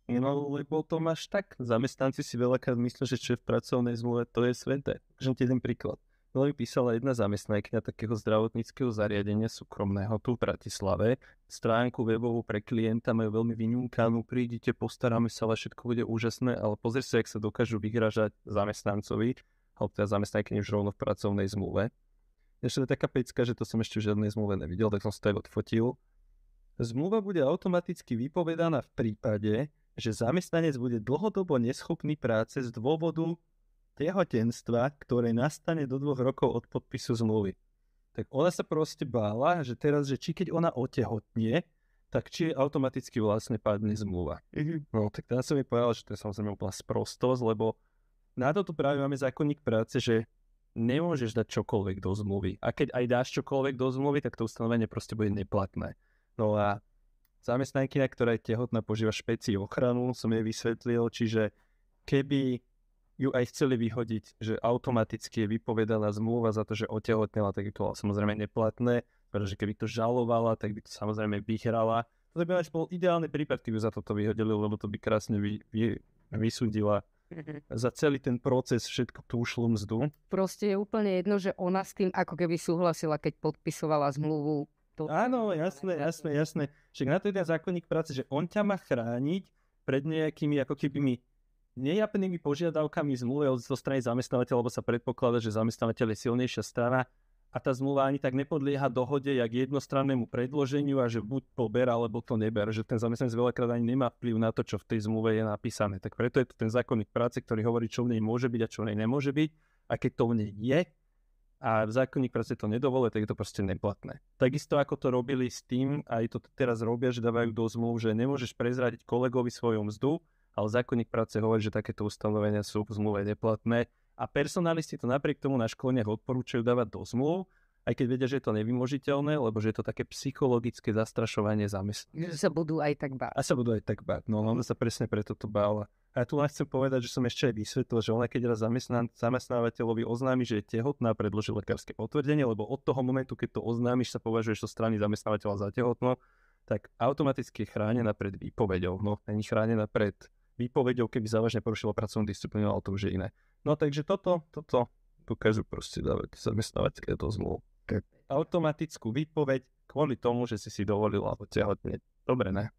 No, lebo to máš tak. Zamestnanci si veľakrát myslia, že čo je v pracovnej zmluve, to je sveté. Ukážem ti jeden príklad. Mi písala jedna zamestnankyňa takého zdravotníckeho zariadenia súkromného tu v Bratislave. Stránku webovú pre klienta majú veľmi vyňúkanú, prídite, postaráme sa, ale všetko bude úžasné, ale pozri sa, jak sa dokážu vyhražať zamestnancovi, alebo teda zamestnankyni už rovno v pracovnej zmluve. Ešte je taká pecka, že to som ešte v žiadnej zmluve nevidel, tak som si to aj odfotil. Zmluva bude automaticky vypovedaná v prípade, že zamestnanec bude dlhodobo neschopný práce z dôvodu tehotenstva, ktoré nastane do 2 rokov od podpisu zmluvy. Tak ona sa proste bála, že teraz, že či keď ona otehotnie, tak či automaticky vlastne padne zmluva. No tak tam som mi povedal, že to je samozrejme úplná sprostosť, lebo na toto práve máme zákonník práce, že nemôžeš dať čokoľvek do zmluvy. A keď aj dáš čokoľvek do zmluvy, tak to ustanovenie proste bude neplatné. No a zamestnankyňa, ktorá je tehotná, požíva špeci ochranu, som jej vysvetlil, čiže keby ju aj chceli vyhodiť, že automaticky je vypovedaná zmluva za to, že otehotnela, tak je to samozrejme neplatné, pretože keby to žalovala, tak by to samozrejme vyhrala. To by bol ideálny prípad, keby za toto vyhodili, lebo to by krásne vysúdila za celý ten proces všetko tú ušlú mzdu. Proste je úplne jedno, že ona s tým ako keby súhlasila, keď podpisovala zmluvu. Áno, jasné. Však na to je ten zákonník práce, že on ťa má chrániť pred nejakými ako keby nejapnými požiadavkami zmluvy zo strany zamestnávateľa, lebo sa predpokladá, že zamestnávateľ je silnejšia strana a tá zmluva ani tak nepodlieha dohode, jak jednostrannému predloženiu a že buď pober, alebo to neber, že ten zamestnanec veľakrát ani nemá vplyv na to, čo v tej zmluve je napísané. Tak preto je to ten zákonník práce, ktorý hovorí, čo v nej môže byť a čo v nej nemôže byť. A keď to v nej je a zákonník práce to nedovoluje, tak je to proste neplatné. Takisto ako to robili s tým, aj to teraz robia, že dávajú do zmluv, že nemôžeš prezradiť kolegovi svoju mzdu, ale zákonník práce hovorí, že takéto ustanovenia sú v zmluve neplatné a personalisti to napriek tomu na školeniach odporúčajú dávať do zmluv, aj keď vedia, že je to nevymožiteľné, lebo že je to také psychologické zastrašovanie zamestnancov. Že sa budú aj tak báť. A sa budú aj tak báť. No, ona sa presne preto to bála. A ja tu len chcem povedať, že som ešte aj vysvetlil, že ona keď raz zamestnávateľovi oznámi, že je tehotná, predloží lekárske potvrdenie, lebo od toho momentu, keď to oznámiš, sa považuješ zo strany zamestnávateľa za tehotnú, tak automaticky je chránená pred výpoveďou. No, není chránená pred výpoveďou, keby závažne porušila pracovnú disciplínu, ale to už je iné. No takže toto dokážu proste dávať zamestnávateľe do zmluv. Automatickú výpoveď kvôli tomu, že si dovolila otehotnieť. Dobre, ne?